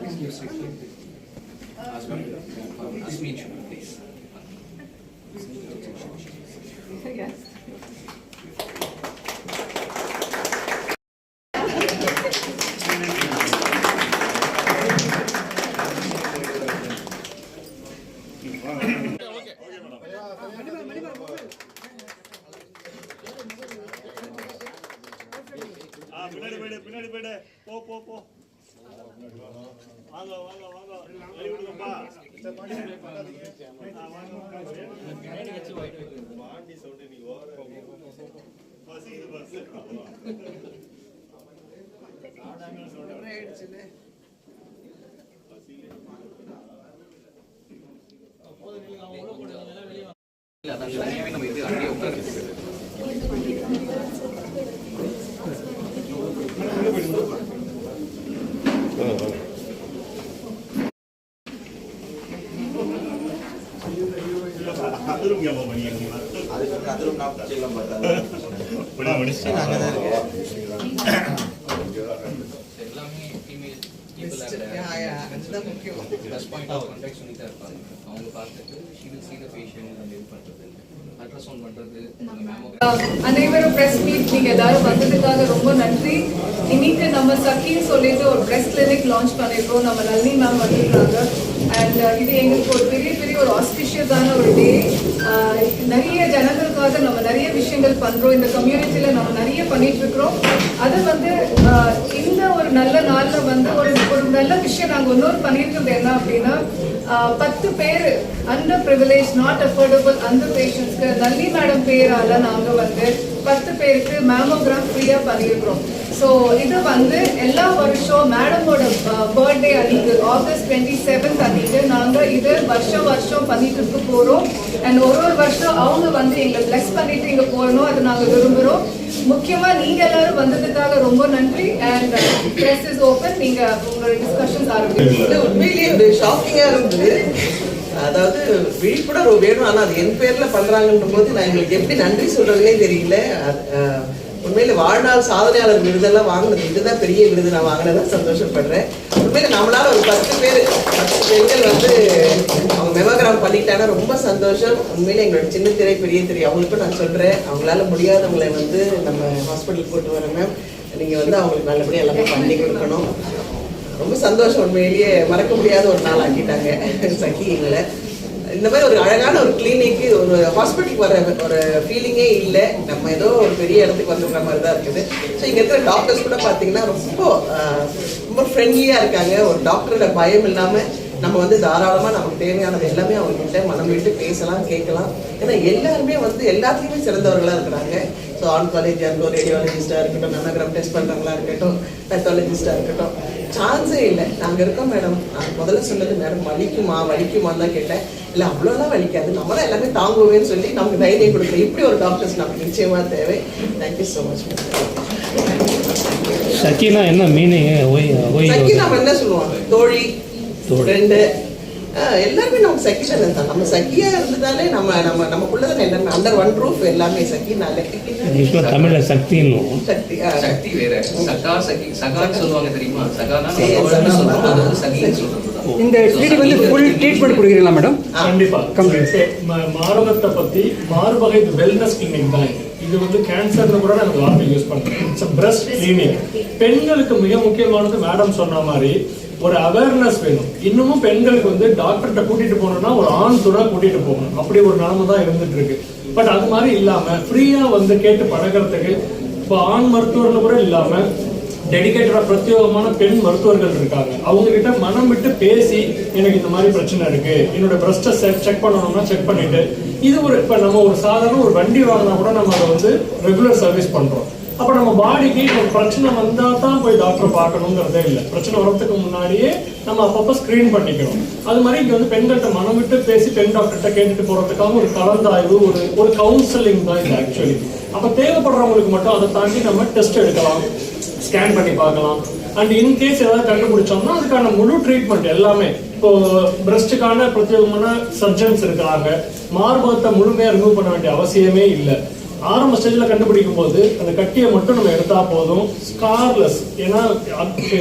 please. Yes. பின்னாடி போயிடு போ போ போ வாங்க வாங்க வாங்க வழி விடுங்கப்பா பாண்டி சவுண்ட் நீ ஓவர் பஸ் இது பஸ் ஆடாங்க சவுண்ட் ஆயிடுச்சுல போத நீங்க உள்ள போடுங்க வெளிய இல்ல அதான் தனியாவே நம்ம இது அங்கேயே உட்கார்ந்து அனைவரும் பிரஸ் மீட் நீங்க எல்லாரும் வந்ததுக்காக ரொம்ப நன்றி. இன்னைக்கு நம்ம சக்கின்னு சொல்லிட்டு ஒரு பிரஸ் கிளினிக் லான்ச் பண்ணிருக்கோம். நம்ம நளினி மேம் வந்துருக்காங்க. அண்ட் இது எங்களுக்கு ஒரு பெரிய ஒரு ஆஸ்பிஷியஸான ஒரு டே. நிறைய ஜனங்களுக்காக நம்ம நிறைய விஷயங்கள் பண்றோம். இந்த கம்யூனிட்டியில நம்ம நிறைய பண்ணிட்டு இருக்கிறோம். அது வந்து இந்த ஒரு நல்ல நாள்ல வந்து ஒரு நல்ல விஷயம் நாங்க இன்னொரு பண்ணிருக்கிறது என்ன அப்படின்னா 10 பேர் அண்டர் பிரிவிலேஜ் நாட் அஃபோர்டபுள் அந்த பேஷண்ட்ஸ்க்கு நளினி மேடம் பேரால நாங்க வந்து 10 பேருக்கு மேமோகிராம் ஃப்ரீயா பண்ணியிருக்கிறோம். ஸோ இது வந்து எல்லா வருஷம் மேடமோட பர்த்டே அன்னைக்கு ஆகஸ்ட் 27 அன்னைக்கு நாங்கள் இது வருஷம் பண்ணிட்டு இருக்க போகிறோம். அண்ட் ஒரு வருஷம் அவங்க வந்து எங்களை பிளஸ் பண்ணிட்டு இங்கே போகணும், அது நாங்கள் விரும்புகிறோம். முக்கியமாக நீங்கள் எல்லாரும் வந்ததுக்காக ரொம்ப நன்றி. அண்ட் பிரஸ் இஸ் ஓப்பன், நீங்கள் உங்களோட டிஸ்கஷன்ஸ் ஆரம்பிச்சு. உண்மையிலேயே ஒரு ஷாக்கிங்காக இருந்தது. அதாவது விழிப்புணர்வு வேணும், ஆனால் அது என் பேரில் பண்ணுறாங்கன்ற போது நான் எங்களுக்கு எப்படி நன்றி சொல்கிறதுனே தெரியல. உண்மையில வாழ்நாள் சாதனையாளர் விருதெல்லாம் வாங்கினது இதுதான் பெரிய விருது. நான் வாங்கினதான் சந்தோஷப்படுறேன். உண்மையில நம்மளால ஒரு 10 பெண்கள் வந்து அவங்க மெமோகிராம் பண்ணிட்டாங்கன்னா ரொம்ப சந்தோஷம். உண்மையில எங்களோட சின்ன திரை பெரிய திரை அவங்களுக்கும் நான் சொல்றேன், அவங்களால முடியாதவங்களை வந்து நம்ம ஹாஸ்பிட்டலுக்கு போட்டு வரோம் மேம், நீங்க வந்து அவங்களுக்கு நல்லபடியாக எல்லாமே பண்ணி கொடுக்கணும். ரொம்ப சந்தோஷம். உண்மையிலேயே மறக்க முடியாத ஒரு நாள் ஆக்கிட்டாங்க சக்கி எங்களை. இந்த மாதிரி ஒரு அழகான ஒரு கிளினிக்கு ஒரு ஹாஸ்பிட்டலுக்கு வர ஒரு ஃபீலிங்கே இல்லை. நம்ம ஏதோ ஒரு பெரிய இடத்துக்கு வந்துடுற மாதிரி தான் இருக்குது. ஸோ இங்கே இருக்கிற டாக்டர்ஸ் கூட பார்த்தீங்கன்னா ரொம்ப ஃப்ரெண்ட்லியாக இருக்காங்க. ஒரு டாக்டரோட பயம் இல்லாமல் நம்ம வந்து தாராளமாக நமக்கு தேவையானது எல்லாமே அவங்ககிட்ட மனம் விட்டு பேசலாம், கேட்கலாம். ஏன்னா எல்லாருமே வந்து எல்லாத்துலேயுமே சிறந்தவர்களாக இருக்கிறாங்க. ஸோ ஆன்காலஜி ரேடியாலஜிஸ்டாக இருக்கட்டும், மெமோகிராம் டெஸ்ட் பண்ணுறவங்களா இருக்கட்டும், பேத்தாலஜிஸ்டாக இருக்கட்டும், சான்ஸே இல்லை. நாங்கள் இருக்கோம் மேடம். நான் முதல்ல சொன்னது மேடம் வலிக்குமான்னு தான் கேட்டேன். இல்லை அவ்வளோலாம் வலிக்காது, நம்ம தான் எல்லாமே தாங்குவேன்னு சொல்லி நமக்கு தைரியம் கொடுக்குறேன். இப்படி ஒரு டாக்டர்ஸ் நமக்கு நிச்சயமாக தேவை. Thank you so much. சக்கினா என்ன மீனிங்? சக்கி நம்ம என்ன சொல்லுவாங்க, தோழி, ஃப்ரெண்டு, எல்லாருமே நமக்கு சக்கி தானே தான். நம்ம சக்கியா இருந்ததாலே நமக்குள்ளதான் எல்லாமே அண்டர் ஒன் ரூஃப் எல்லாமே சக்கினாலே. தமிழ்ல சக்தின்னு சக்தி சக்தி வேற. சகா சகி சகான்னு சொல்லுவாங்க தெரியுமா? சகானா சொல்லுவாங்க, அது சகின்னு சொல்றது. இந்த கிளினிக் வந்து ஃபுல் ட்ரீட்மெண்ட் கொடுக்குறீங்களா மேடம்? கண்டிப்பா. மாரகத்தை பத்தி மார்பகை வெல்னஸ் கிளினிக் தான் இது வந்து கேன்சர்னு கூட நாங்கள் வார்த்தை யூஸ் பண்ணுறோம். It's breast clinic. பெண்களுக்கு மிக முக்கியமானது மேடம் சொன்ன மாதிரி ஒரு அவேர்னஸ் வேணும். இன்னமும் பெண்களுக்கு வந்து டாக்டர்கிட்ட கூட்டிட்டு போகணும்னா ஒரு ஆண் துணை கூட்டிட்டு போகணும், அப்படி ஒரு நிலைமை தான் இருந்துட்டு இருக்கு. பட் அது மாதிரி இல்லாம ஃப்ரீயா வந்து கேட்டு பழகிறதுக்கு இப்போ ஆண் மருத்துவர்கள் கூட இல்லாம டெடிகேட்டடா பிரத்யேகமான பெண் மருத்துவர்கள் இருக்காங்க. அவங்க கிட்ட மனம் விட்டு பேசி எனக்கு இந்த மாதிரி பிரச்சனை இருக்கு, என்னோட பிரஸ்ட்டை செக் பண்ணணும்னா செக் பண்ணிட்டு இது ஒரு இப்போ நம்ம ஒரு சாதாரண ஒரு வண்டி வாங்கினா கூட நம்ம அதை வந்து ரெகுலர் சர்வீஸ் பண்றோம். அப்போ நம்ம பாடிக்கு ஒரு பிரச்சனை வந்தால் தான் போய் டாக்டரை பார்க்கணுங்கிறதே இல்லை. பிரச்சனை வரதுக்கு முன்னாடியே நம்ம அப்பப்போ ஸ்க்ரீன் பண்ணிக்கணும். அது மாதிரி இங்கே வந்து பெண்கள்கிட்ட மனம் விட்டு பேசி பெண் டாக்டர்கிட்ட கேட்டுட்டு போகிறதுக்காக ஒரு கலந்தாய்வு, ஒரு கவுன்சிலிங் தான் இது ஆக்சுவலி. அப்போ தேவைப்படுறவங்களுக்கு மட்டும் அதை தாண்டி நம்ம டெஸ்ட் எடுக்கலாம், ஸ்கேன் பண்ணி பார்க்கலாம். அண்ட் இன்கேஸ் ஏதாவது கண்டுபிடிச்சோம்னா அதுக்கான முழு ட்ரீட்மெண்ட் எல்லாமே. இப்போ பிரஸ்டுக்கான பிரத்யேகமான சர்ஜன்ஸ் இருக்கிறாங்க. மார்பகத்தை முழுமையாக ரிமூவ் பண்ண வேண்டிய அவசியமே இல்லை. ஆரம்ப ஸ்டேஜில் கண்டுபிடிக்கும் போது அந்த கட்டியை மட்டும் நம்ம எடுத்தா போதும், ஸ்கார்லெஸ். ஏன்னா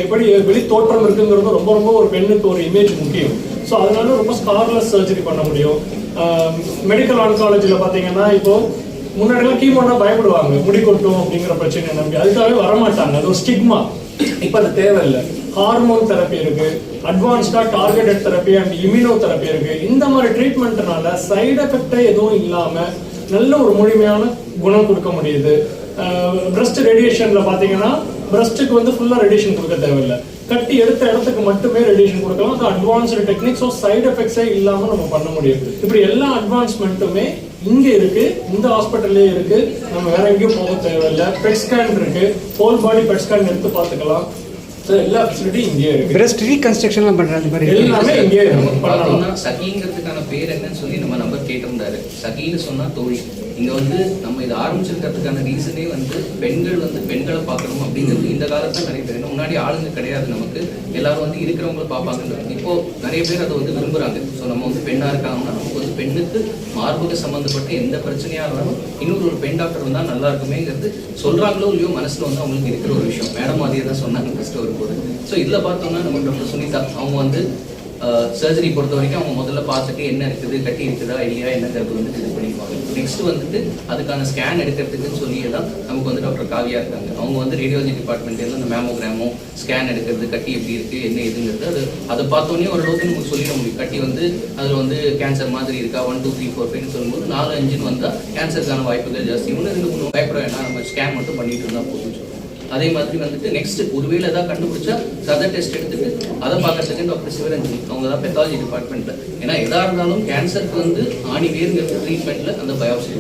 எப்படி வெளி தோற்றம் இருக்குங்கிறது ரொம்ப ரொம்ப ஒரு பெண்ணுக்கு ஒரு இமேஜ் முக்கியம். ஸோ அதனால ரொம்ப ஸ்கார்லெஸ் சர்ஜரி பண்ண முடியும். மெடிக்கல் ஆன்காலஜியில் பார்த்தீங்கன்னா இப்போ முன்னாடிலாம் கீமோனா பயப்படுவாங்க, முடி கொட்டும் அப்படிங்கிற பிரச்சனை நம்பி, அதுக்காகவே வரமாட்டாங்க. அது ஒரு ஸ்டிக்மா. இப்போ அது தேவையில்லை. ஹார்மோன் தெரப்பி இருக்கு, அட்வான்ஸ்டா targeted therapy and immuno therapy இருக்கு. இந்த மாதிரி ட்ரீட்மெண்ட்னால சைடு எஃபெக்டே எதுவும் இல்லாம நல்ல ஒரு முழுமையான குணம் கொடுக்க முடியுது. பிரஸ்ட் ரேடியேஷன்ல பாத்தீங்கன்னா பிரஸ்ட்டுக்கு வந்து ஃபுல்லா ரேடியேஷன் கொடுக்க தேவையில்லை, கட்டி எடுத்த இடத்துக்கு மட்டுமே ரேடியேஷன் கொடுக்கலாம். அது அட்வான்ஸ்டு டெக்னிக். ஸோ சைடு எஃபெக்ட்ஸே இல்லாம நம்ம பண்ண முடியும். இப்படி எல்லா அட்வான்ஸ்மெண்ட்டுமே இங்க இருக்கு, இந்த ஹாஸ்பிட்டல்லே இருக்கு. நம்ம வேற எங்கேயும் போக தேவையில்லை. பெட் ஸ்கேன் இருக்கு, ஹோல் பாடி பெட் ஸ்கேன் எடுத்து பார்த்துக்கலாம். எல்லா ஃபெசிலிட்டி இங்கே இருக்கு. பிரஸ்ட் ரீகன்ஸ்ட்ரக்ஷன்லாம் பண்றாங்க மாதிரி எல்லாமே இங்கே பார்த்தோம்னா சகிங்கிறதுக்கான பேர் என்னன்னு சொல்லி நம்ம நம்பர் கேட்டிருந்தாரு. சகின்னு சொன்னா தோழி. இங்க வந்து நம்ம இதை ஆரம்பிச்சிருக்கிறதுக்கான ரீசனே வந்து பெண்கள் வந்து பெண்களை பார்க்கணும் அப்படிங்கிறது இந்த காலத்துல நிறைய பேர். முன்னாடி ஆளுங்க கிடையாது, நமக்கு எல்லாரும் வந்து இருக்கிறவங்களை பார்ப்பாங்க. இப்போ நிறைய பேர் அதை வந்து விரும்புறாங்க. ஸோ நம்ம வந்து பெண்ணா இருக்காங்கன்னா நமக்கு வந்து பெண்ணுக்கு மார்பக சம்பந்தப்பட்ட எந்த பிரச்சனையா இருந்தாலும் இன்னொரு ஒரு பெண் டாக்டர் வந்தா நல்லா இருக்குமேங்கிறது சொல்றாங்களோ இல்லையோ மனசுல வந்து அவங்களுக்கு இருக்கிற ஒரு விஷயம். மேடம் அதே தான் சொன்னாங்க ஃபர்ஸ்ட் வரும்போது. ஸோ இதுல பார்த்தோம்னா நம்ம டாக்டர் சுனிதா அவங்க வந்து சர்ஜரி பொறுத்த வரைக்கும் அவங்க முதல்ல பார்த்துட்டு என்ன இருக்குது, கட்டி இருக்குதா இல்லையா என்னங்கிறது வந்து இது பண்ணிக்குவாங்க. நெக்ஸ்ட் வந்துட்டு அதுக்கான ஸ்கேன் எடுக்கிறதுக்குன்னு சொல்லியே தான் நமக்கு வந்து டாக்டர் காவியா இருக்காங்க. அவங்க வந்து ரேடியாலஜி டிபார்ட்மெண்ட்லேருந்து அந்த மேமோகிராமோ ஸ்கேன் எடுக்கிறது, கட்டி எப்படி இருக்கு என்ன எதுங்கிறது அதை பார்த்தோன்னே ஓரளவுக்கு நமக்கு சொல்லிட முடியும். கட்டி வந்து அதில் வந்து கேன்சர் மாதிரி இருக்கா, 1 2 3 4 5 சொல்லும்போது 4 5 வந்தால் கேன்சருக்கான வாய்ப்புகள் ஜாஸ்தி. 1 2 3 பயப்பட வேணாம், நம்ம ஸ்கேன் மட்டும் பண்ணிட்டு இருந்தால் போதும்னு சொல்லுவோம். அதே மாதிரி வந்துட்டு நெக்ஸ்ட் ஒருவேளை ஏதாவது கண்டுபிடிச்சா சத டெஸ்ட் எடுத்துட்டு அதை பார்க்கறதுக்கு டாக்டர் சிவரஞ்சனி அவங்க தான் பெத்தாலஜி டிபார்ட்மெண்ட்ல. ஏன்னா எதா இருந்தாலும் கேன்சருக்கு வந்து ஆணி வேறுங்கிற ட்ரீட்மெண்ட்ல அந்த பயாப்சி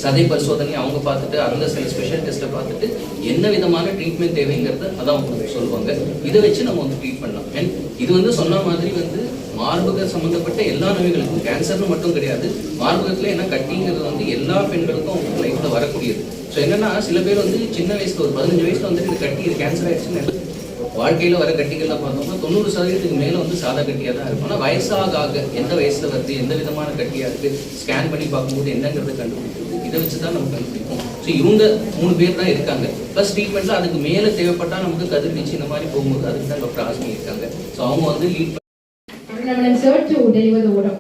சதை பரிசோதனை அவங்க பார்த்துட்டு அந்த சில ஸ்பெஷல் டெஸ்ட்டை பார்த்துட்டு என்ன விதமான ட்ரீட்மெண்ட் தேவைங்கிறத அதான் அவங்க சொல்லுவாங்க. இதை வச்சு நம்ம வந்து ட்ரீட் பண்ணலாம். அண்ட் இது வந்து சொன்ன மாதிரி வந்து மார்பக சம்பந்தப்பட்ட எல்லா நோய்களுக்கும், கேன்சர்னு மட்டும் கிடையாது, மார்பகத்துல என்ன கட்டிங்கிறது வந்து எல்லா பெண்களுக்கும் அவங்க லைஃப்ல வரக்கூடியது. ஸோ என்னன்னா சில பேர் வந்து சின்ன வயசுல ஒரு 15 வயசுல வந்துட்டு இந்த கட்டி இது கேன்சர் ஆயிடுச்சுன்னு வாழ்க்கையில வர கட்டிகள்லாம் பார்த்தோம்னா 90% மேல வந்து சாதா கட்டியா தான் இருக்கும். ஆனால் வயசாக ஆக எந்த வயசுல வருது, எந்த விதமான கட்டியா இருக்கு, ஸ்கேன் பண்ணி பார்க்கும்போது என்னங்கிறது கண்டுபிடிக்கிறது. இதை வச்சுதான் நம்ம கண்டுபிடிப்போம். ஸோ இவங்க 3 பேர் தான் இருக்காங்க. ப்ளஸ் ட்ரீட்மெண்ட்ல அதுக்கு மேல தேவைப்பட்டா நமக்கு கதிர்வீச்சு இந்த மாதிரி போகும்போது அதுக்கு தான் டாக்டர் ஆஸ்மி இருக்காங்க. ஸோ அவங்க வந்து லீட்